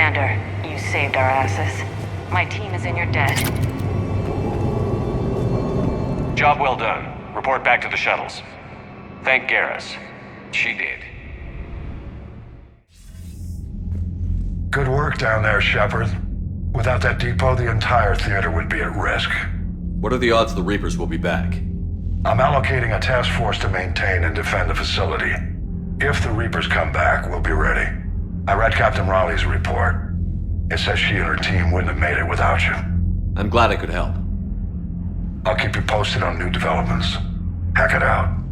Commander, you saved our asses. My team is in your debt. Job well done. Report back to the shuttles. Thank Garrus. She did. Good work down there, Shepard. Without that depot, the entire theater would be at risk. What are the odds the Reapers will be back? I'm allocating a task force to maintain and defend the facility. If the Reapers come back, we'll be ready. I read Captain Raleigh's report. It says she and her team wouldn't have made it without you. I'm glad I could help. I'll keep you posted on new developments. Hack it out.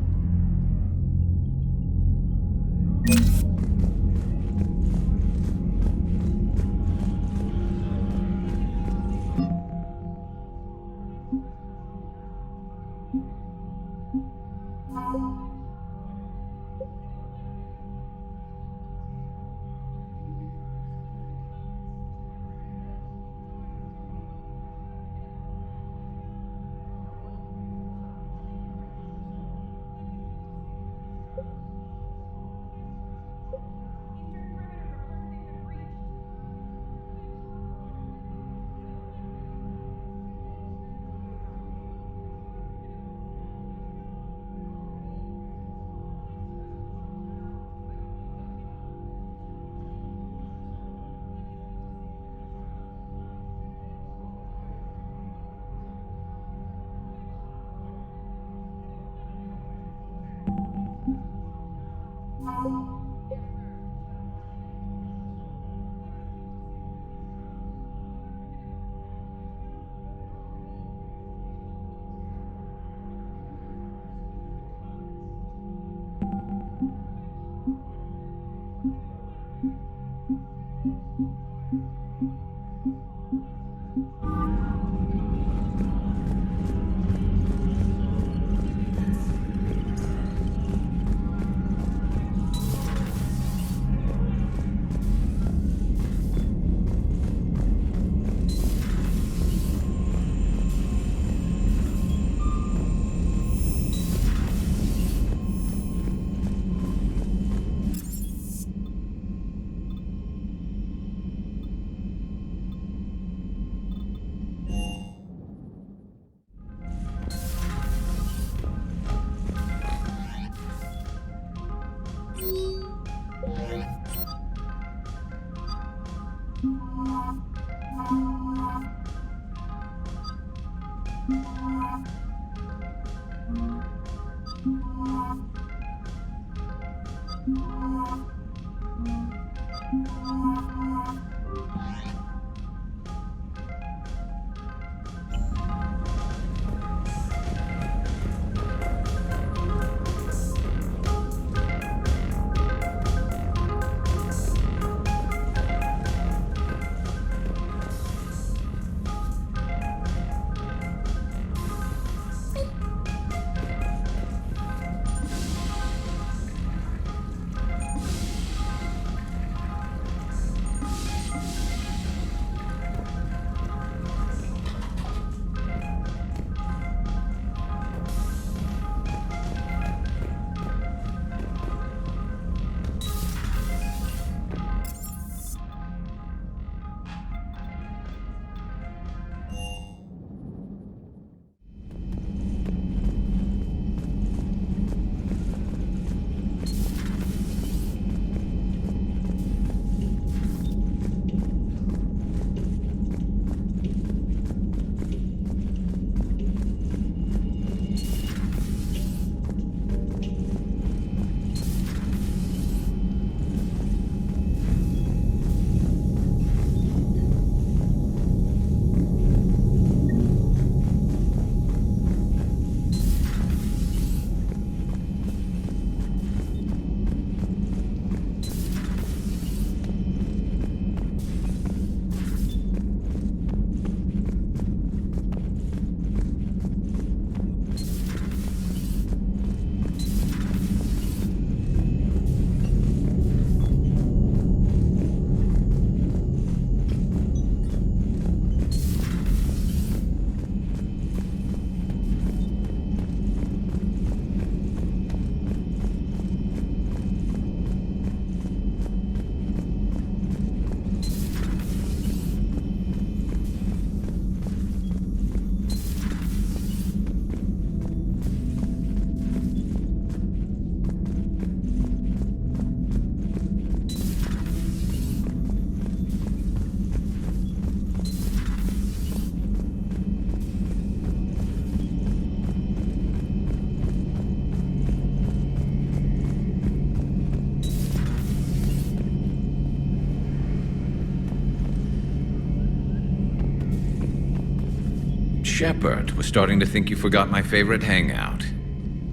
Shepard, was starting to think you forgot my favorite hangout.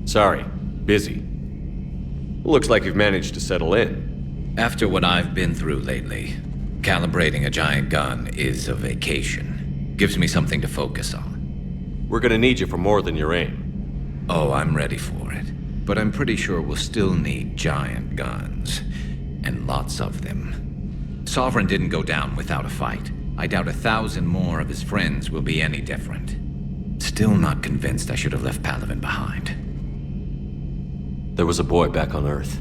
Sorry, busy. Looks like you've managed to settle in. After what I've been through lately, calibrating a giant gun is a vacation. Gives me something to focus on. We're gonna need you for more than your aim. Oh, I'm ready for it. But I'm pretty sure we'll still need giant guns. And lots of them. Sovereign didn't go down without a fight. I doubt 1,000 more of his friends will be any different. Still not convinced I should have left Palaven behind. There was a boy back on Earth.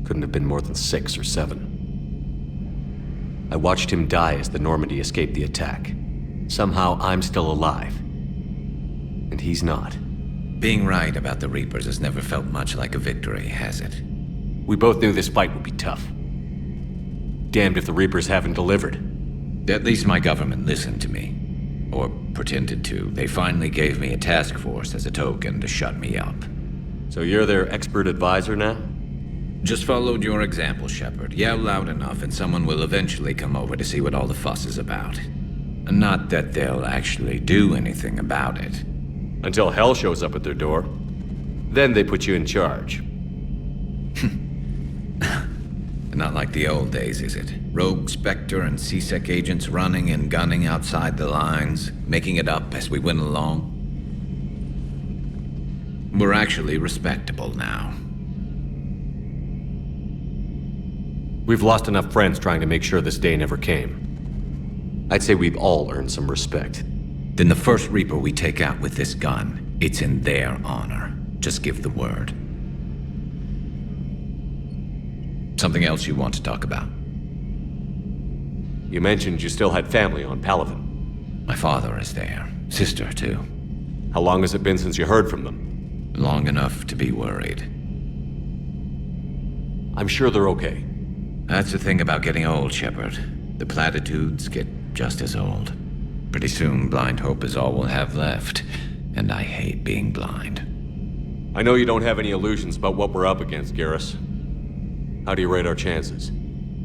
Couldn't have been more than 6 or 7. I watched him die as the Normandy escaped the attack. Somehow I'm still alive. And he's not. Being right about the Reapers has never felt much like a victory, has it? We both knew this fight would be tough. Damned if the Reapers haven't delivered. At least my government listened to me. Or pretended to. They finally gave me a task force as a token to shut me up. So you're their expert advisor now? Just followed your example, Shepard. Yell loud enough and someone will eventually come over to see what all the fuss is about. Not that they'll actually do anything about it. Until hell shows up at their door. Then they put you in charge. Not like the old days, is it? Rogue Spectre and C-Sec agents running and gunning outside the lines, making it up as we went along. We're actually respectable now. We've lost enough friends trying to make sure this day never came. I'd say we've all earned some respect. Then the first Reaper we take out with this gun, it's in their honor. Just give the word. Something else you want to talk about? You mentioned you still had family on Palaven. My father is there. Sister, too. How long has it been since you heard from them? Long enough to be worried. I'm sure they're okay. That's the thing about getting old, Shepard. The platitudes get just as old. Pretty soon, blind hope is all we'll have left. And I hate being blind. I know you don't have any illusions about what we're up against, Garrus. How do you rate our chances?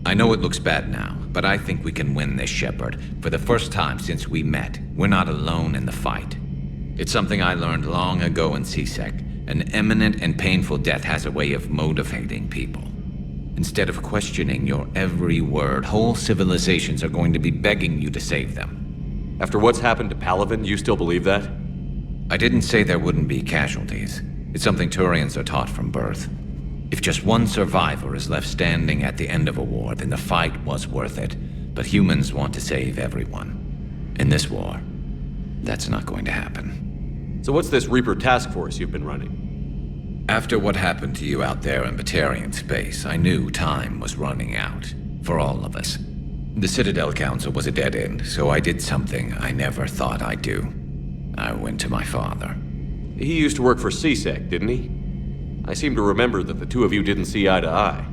I know it looks bad now, but I think we can win this, Shepard. For the first time since we met, we're not alone in the fight. It's something I learned long ago in C-Sec. An imminent and painful death has a way of motivating people. Instead of questioning your every word, whole civilizations are going to be begging you to save them. After what's happened to Palaven, you still believe that? I didn't say there wouldn't be casualties. It's something Turians are taught from birth. If just one survivor is left standing at the end of a war, then the fight was worth it. But humans want to save everyone. In this war, that's not going to happen. So what's this Reaper task force you've been running? After what happened to you out there in Batarian space, I knew time was running out. For all of us. The Citadel Council was a dead end, so I did something I never thought I'd do. I went to my father. He used to work for C-Sec, didn't he? I seem to remember that the two of you didn't see eye to eye.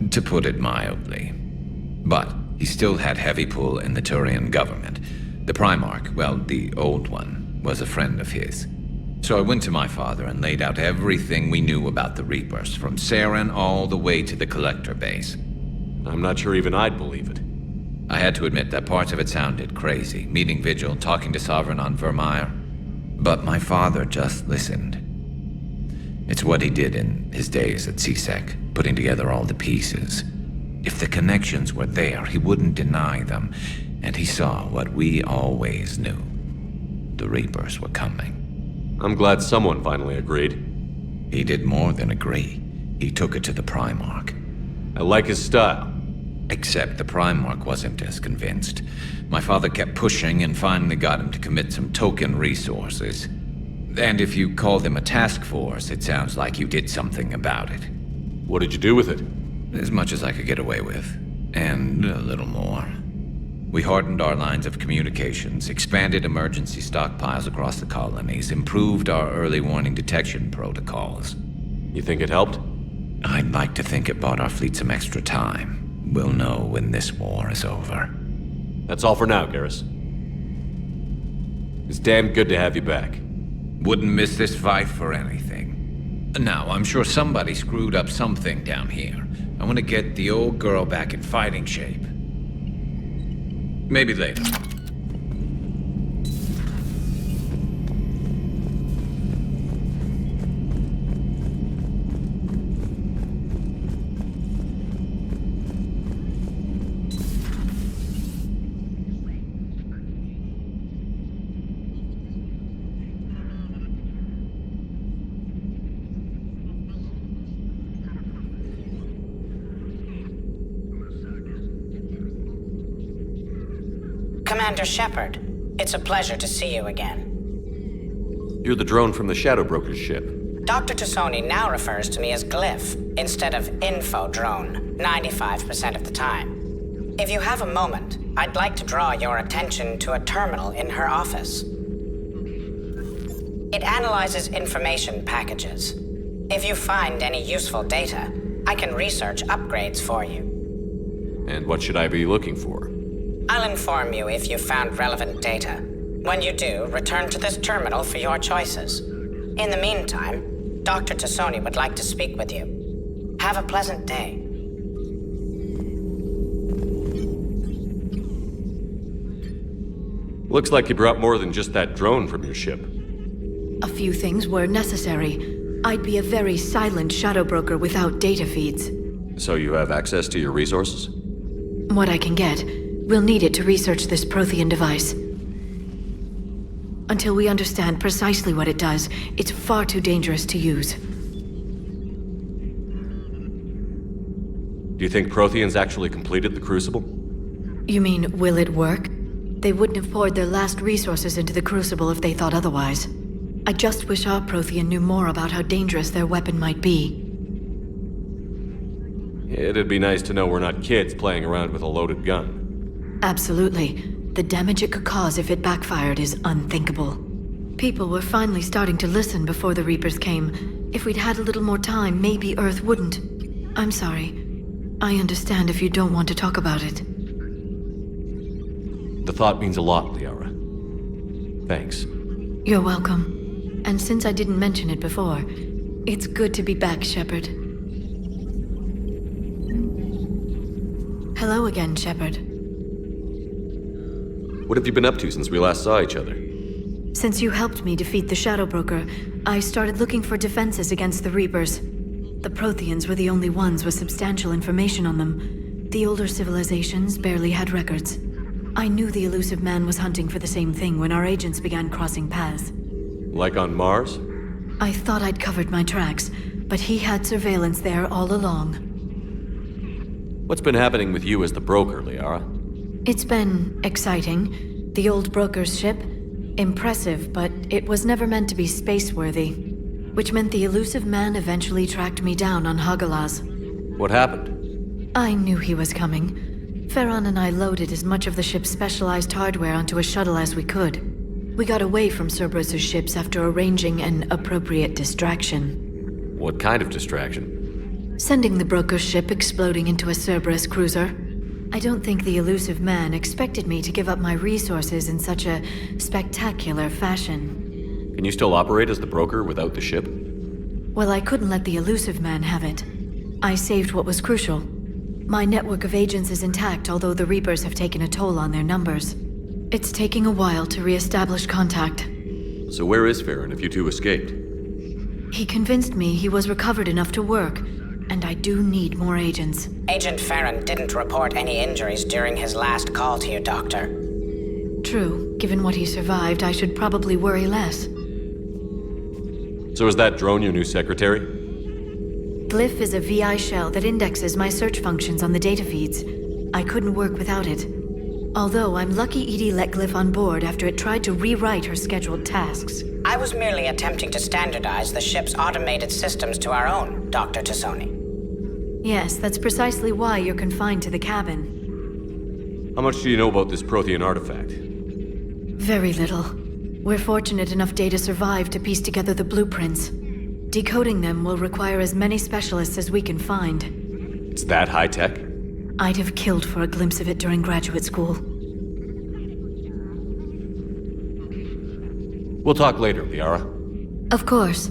To put it mildly. But he still had heavy pull in the Turian government. The Primarch, well, the old one, was a friend of his. So I went to my father and laid out everything we knew about the Reapers, from Saren all the way to the Collector base. I'm not sure even I'd believe it. I had to admit that parts of it sounded crazy, meeting Vigil, talking to Sovereign on Vermeer. But my father just listened. It's what he did in his days at C-Sec, putting together all the pieces. If the connections were there, he wouldn't deny them, and he saw what we always knew. The Reapers were coming. I'm glad someone finally agreed. He did more than agree. He took it to the Primarch. I like his style. Except the Primarch wasn't as convinced. My father kept pushing and finally got him to commit some token resources. And if you call them a task force, it sounds like you did something about it. What did you do with it? As much as I could get away with. And a little more. We hardened our lines of communications, expanded emergency stockpiles across the colonies, improved our early warning detection protocols. You think it helped? I'd like to think it bought our fleet some extra time. We'll know when this war is over. That's all for now, Garrus. It's damn good to have you back. Wouldn't miss this fight for anything. Now, I'm sure somebody screwed up something down here. I want to get the old girl back in fighting shape. Maybe later. Commander Shepard, it's a pleasure to see you again. You're the drone from the Shadow Broker's ship. Dr. Tassoni now refers to me as Glyph instead of Info Drone, 95% of the time. If you have a moment, I'd like to draw your attention to a terminal in her office. It analyzes information packages. If you find any useful data, I can research upgrades for you. And what should I be looking for? I'll inform you if you found relevant data. When you do, return to this terminal for your choices. In the meantime, Dr. Tassoni would like to speak with you. Have a pleasant day. Looks like you brought more than just that drone from your ship. A few things were necessary. I'd be a very silent shadow broker without data feeds. So you have access to your resources? What I can get. We'll need it to research this Prothean device. Until we understand precisely what it does, it's far too dangerous to use. Do you think Protheans actually completed the Crucible? You mean, will it work? They wouldn't have poured their last resources into the Crucible if they thought otherwise. I just wish our Prothean knew more about how dangerous their weapon might be. It'd be nice to know we're not kids playing around with a loaded gun. Absolutely. The damage it could cause if it backfired is unthinkable. People were finally starting to listen before the Reapers came. If we'd had a little more time, maybe Earth wouldn't. I'm sorry. I understand if you don't want to talk about it. The thought means a lot, Liara. Thanks. You're welcome. And since I didn't mention it before, it's good to be back, Shepard. Hello again, Shepard. What have you been up to since we last saw each other? Since you helped me defeat the Shadow Broker, I started looking for defenses against the Reapers. The Protheans were the only ones with substantial information on them. The older civilizations barely had records. I knew the Illusive Man was hunting for the same thing when our agents began crossing paths. Like on Mars? I thought I'd covered my tracks, but he had surveillance there all along. What's been happening with you as the broker, Liara? It's been exciting. The old broker's ship? Impressive, but it was never meant to be space-worthy. Which meant the Illusive Man eventually tracked me down on Hagalaz. What happened? I knew he was coming. Farron and I loaded as much of the ship's specialized hardware onto a shuttle as we could. We got away from Cerberus' ships after arranging an appropriate distraction. What kind of distraction? Sending the broker's ship exploding into a Cerberus cruiser. I don't think the Illusive Man expected me to give up my resources in such a spectacular fashion. Can you still operate as the broker without the ship? Well, I couldn't let the Illusive Man have it. I saved what was crucial. My network of agents is intact, although the Reapers have taken a toll on their numbers. It's taking a while to re-establish contact. So where is Farron if you two escaped? He convinced me he was recovered enough to work, and I do need more agents. Agent Farron didn't report any injuries during his last call to you, Doctor. True. Given what he survived, I should probably worry less. So is that drone your new secretary? Glyph is a VI shell that indexes my search functions on the data feeds. I couldn't work without it. Although I'm lucky EDI let Glyph on board after it tried to rewrite her scheduled tasks. I was merely attempting to standardize the ship's automated systems to our own, Dr. Tassoni. Yes, that's precisely why you're confined to the cabin. How much do you know about this Prothean artifact? Very little. We're fortunate enough data survived to piece together the blueprints. Decoding them will require as many specialists as we can find. It's that high-tech? I'd have killed for a glimpse of it during graduate school. We'll talk later, Liara. Of course.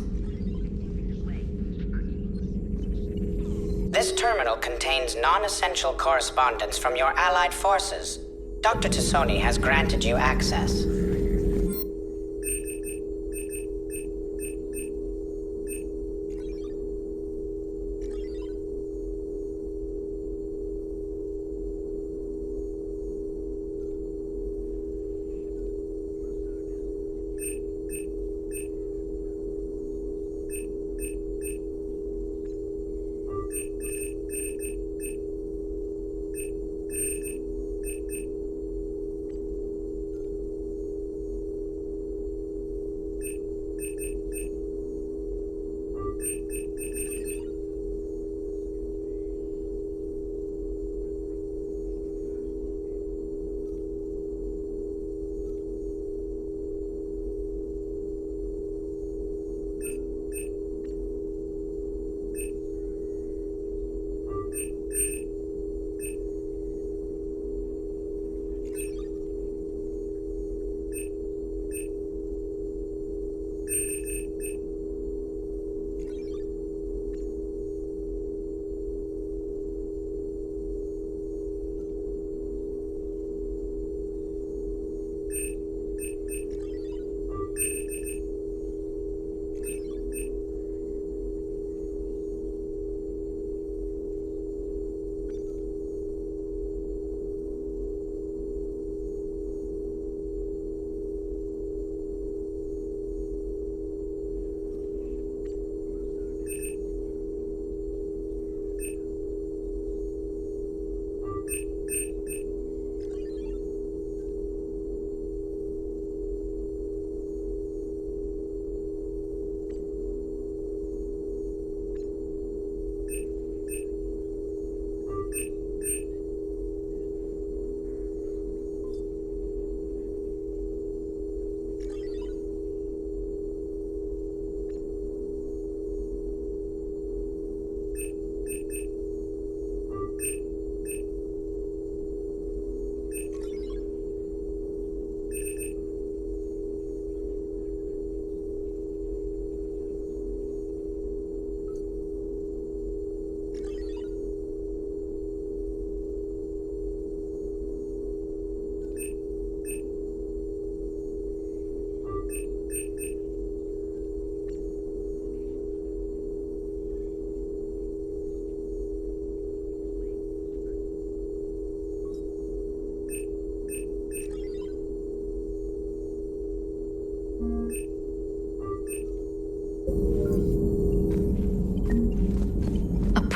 This terminal contains non-essential correspondence from your allied forces. Dr. Tassoni has granted you access.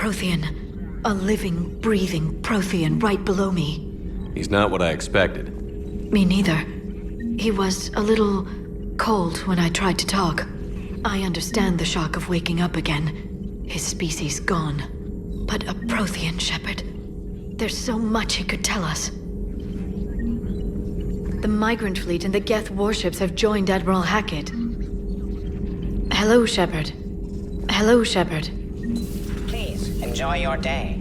Prothean. A living, breathing Prothean right below me. He's not what I expected. Me neither. He was a little cold when I tried to talk. I understand the shock of waking up again. His species gone. But a Prothean, Shepard. There's so much he could tell us. The Migrant Fleet and the Geth warships have joined Admiral Hackett. Hello, Shepard. Hello, Shepard. Please, enjoy your day.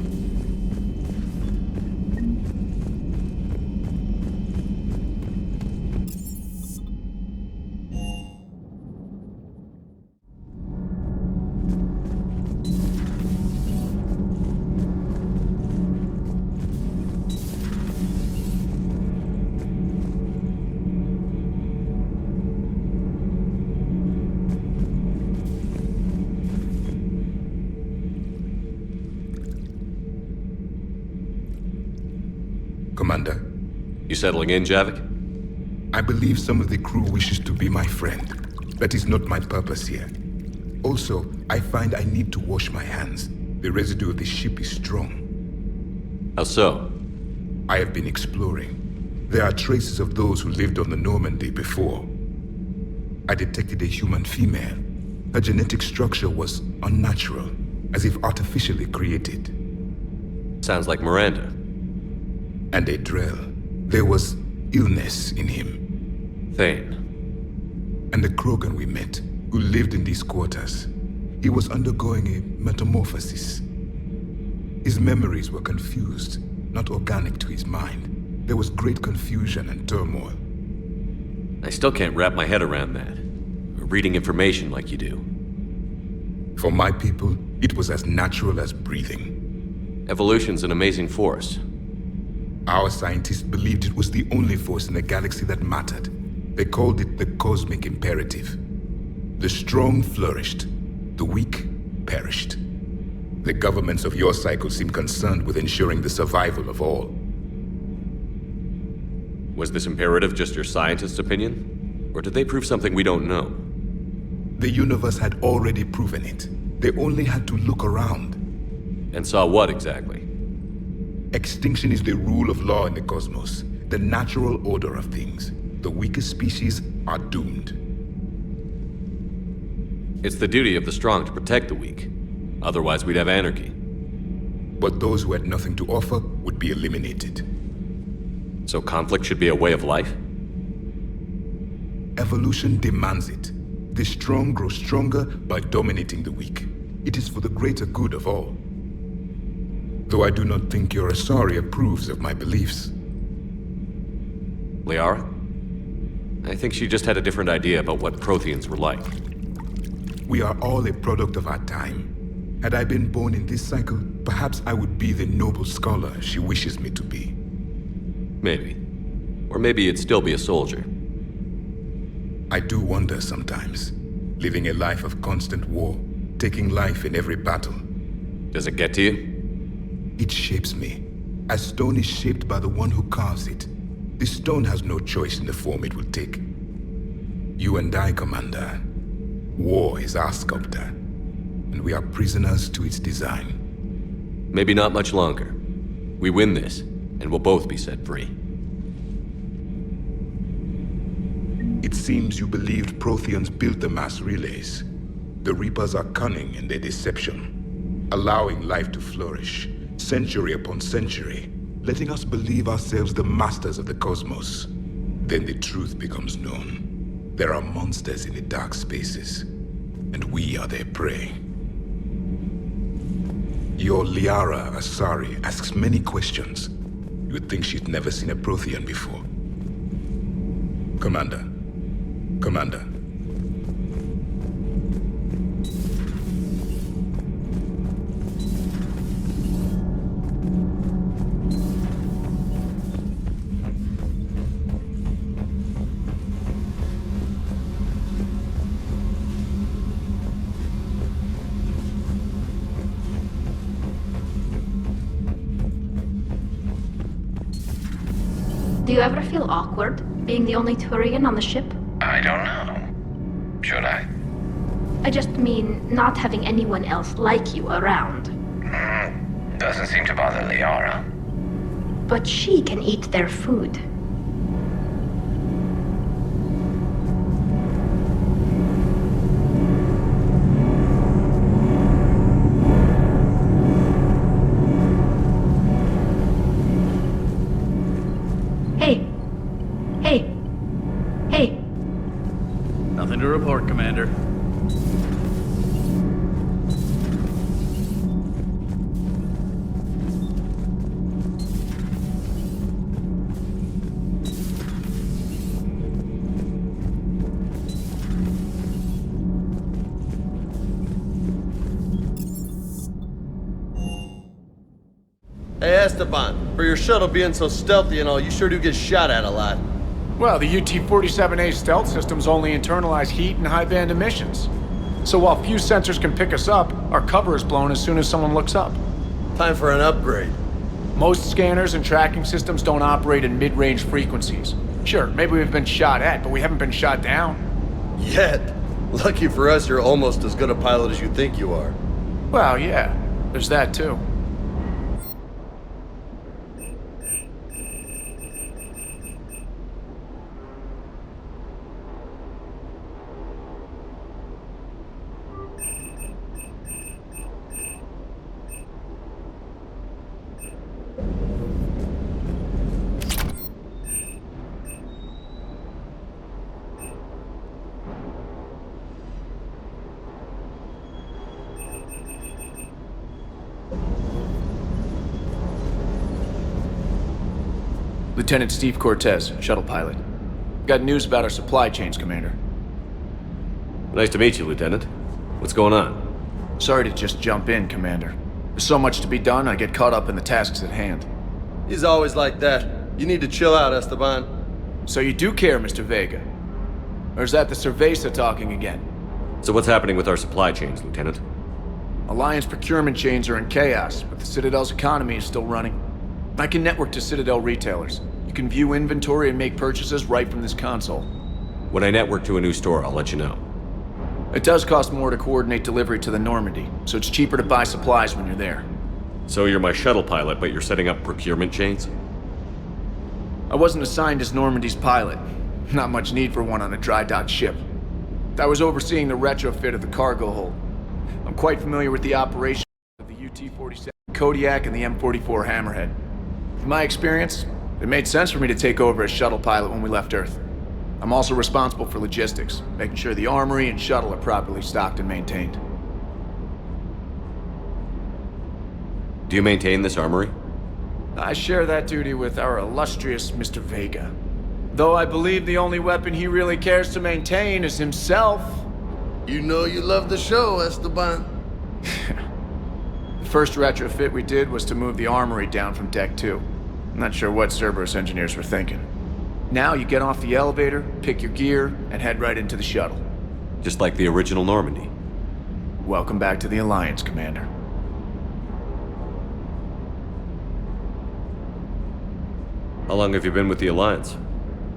Commander. You settling in, Javik? I believe some of the crew wishes to be my friend. That is not my purpose here. Also, I find I need to wash my hands. The residue of the ship is strong. How so? I have been exploring. There are traces of those who lived on the Normandy before. I detected a human female. Her genetic structure was unnatural, as if artificially created. Sounds like Miranda. And a Drell. There was illness in him. Thane. And the Krogan we met, who lived in these quarters. He was undergoing a metamorphosis. His memories were confused, not organic to his mind. There was great confusion and turmoil. I still can't wrap my head around that. Reading information like you do. For my people, it was as natural as breathing. Evolution's an amazing force. Our scientists believed it was the only force in the galaxy that mattered. They called it the cosmic imperative. The strong flourished, the weak perished. The governments of your cycle seem concerned with ensuring the survival of all. Was this imperative just your scientist's opinion? Or did they prove something we don't know? The universe had already proven it. They only had to look around. And saw what exactly? Extinction is the rule of law in the cosmos, the natural order of things. The weakest species are doomed. It's the duty of the strong to protect the weak. Otherwise, we'd have anarchy. But those who had nothing to offer would be eliminated. So conflict should be a way of life? Evolution demands it. The strong grow stronger by dominating the weak. It is for the greater good of all. Though I do not think your Asari approves of my beliefs. Liara? I think she just had a different idea about what Protheans were like. We are all a product of our time. Had I been born in this cycle, perhaps I would be the noble scholar she wishes me to be. Maybe. Or maybe you'd still be a soldier. I do wonder sometimes, living a life of constant war, taking life in every battle. Does it get to you? It shapes me, as stone is shaped by the one who carves it. The stone has no choice in the form it will take. You and I, Commander. War is our sculptor, and we are prisoners to its design. Maybe not much longer. We win this, and we'll both be set free. It seems you believed Protheans built the mass relays. The Reapers are cunning in their deception, allowing life to flourish, century upon century, letting us believe ourselves the masters of the cosmos. Then the truth becomes known. There are monsters in the dark spaces, and we are their prey. Your Liara Asari asks many questions. You would think she'd never seen a Prothean before. Commander. Commander. Do you ever feel awkward, being the only Turian on the ship? I don't know. Should I? I just mean not having anyone else like you around. Doesn't seem to bother Liara. But she can eat their food. Hey. Hey. Hey. Nothing to report, Commander. Hey Esteban, for your shuttle being so stealthy and all, you sure do get shot at a lot. Well, the UT-47A stealth systems only internalize heat and high-band emissions. So while few sensors can pick us up, our cover is blown as soon as someone looks up. Time for an upgrade. Most scanners and tracking systems don't operate in mid-range frequencies. Sure, maybe we've been shot at, but we haven't been shot down. Yet. Lucky for us, you're almost as good a pilot as you think you are. Well, yeah, there's that too. Lieutenant Steve Cortez, shuttle pilot. Got news about our supply chains, Commander. Nice to meet you, Lieutenant. What's going on? Sorry to just jump in, Commander. There's so much to be done, I get caught up in the tasks at hand. He's always like that. You need to chill out, Esteban. So you do care, Mr. Vega? Or is that the Cerveza talking again? So what's happening with our supply chains, Lieutenant? Alliance procurement chains are in chaos, but the Citadel's economy is still running. I can network to Citadel retailers. You can view inventory and make purchases right from this console. When I network to a new store, I'll let you know. It does cost more to coordinate delivery to the Normandy, so it's cheaper to buy supplies when you're there. So you're my shuttle pilot, but you're setting up procurement chains? I wasn't assigned as Normandy's pilot. Not much need for one on a dry dock ship. I was overseeing the retrofit of the cargo hold. I'm quite familiar with the operation of the UT-47 Kodiak and the M44 Hammerhead. In my experience, it made sense for me to take over as shuttle pilot when we left Earth. I'm also responsible for logistics, making sure the armory and shuttle are properly stocked and maintained. Do you maintain this armory? I share that duty with our illustrious Mr. Vega. Though I believe the only weapon he really cares to maintain is himself. You know you love the show, Esteban. The first retrofit we did was to move the armory down from Deck 2. I'm not sure what Cerberus engineers were thinking. Now you get off the elevator, pick your gear, and head right into the shuttle. Just like the original Normandy. Welcome back to the Alliance, Commander. How long have you been with the Alliance?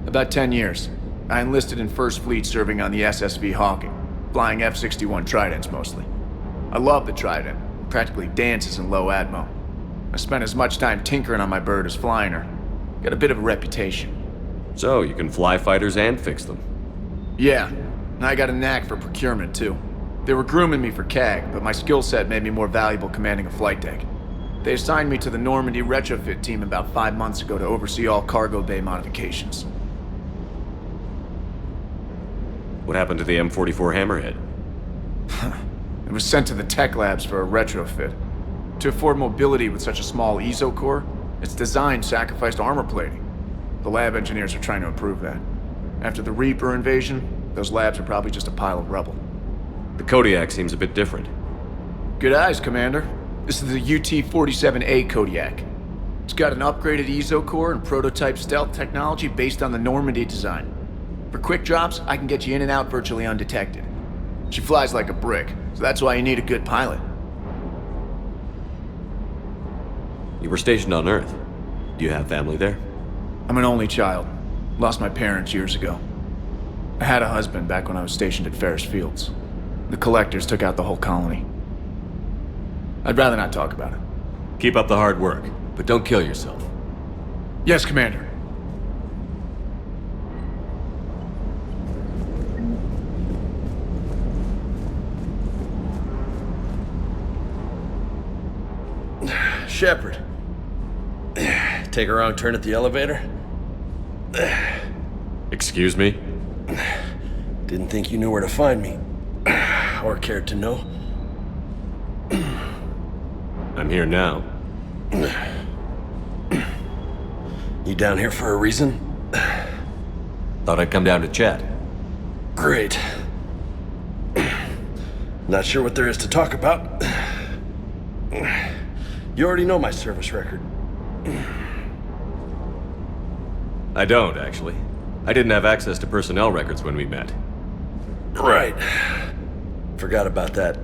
About 10 years. I enlisted in First Fleet serving on the SSV Hawking, flying F-61 Tridents mostly. I love the Trident. It practically dances in low atmo. I spent as much time tinkering on my bird as flying her. Got a bit of a reputation. So, you can fly fighters and fix them? Yeah, and I got a knack for procurement too. They were grooming me for CAG, but my skill set made me more valuable commanding a flight deck. They assigned me to the Normandy retrofit team about 5 months ago to oversee all cargo bay modifications. What happened to the M44 Hammerhead? It was sent to the tech labs for a retrofit. To afford mobility with such a small ESO core, its design sacrificed armor plating. The lab engineers are trying to improve that. After the Reaper invasion, those labs are probably just a pile of rubble. The Kodiak seems a bit different. Good eyes, Commander. This is the UT-47A Kodiak. It's got an upgraded ESO core and prototype stealth technology based on the Normandy design. For quick drops, I can get you in and out virtually undetected. She flies like a brick, so that's why you need a good pilot. You were stationed on Earth. Do you have family there? I'm an only child. Lost my parents years ago. I had a husband back when I was stationed at Ferris Fields. The Collectors took out the whole colony. I'd rather not talk about it. Keep up the hard work, but don't kill yourself. Yes, Commander. Shepard. Take a wrong turn at the elevator? Excuse me? Didn't think you knew where to find me. Or cared to know. I'm here now. You down here for a reason? Thought I'd come down to chat. Great. Not sure what there is to talk about. You already know my service record. I don't, actually. I didn't have access to personnel records when we met. Right. Forgot about that.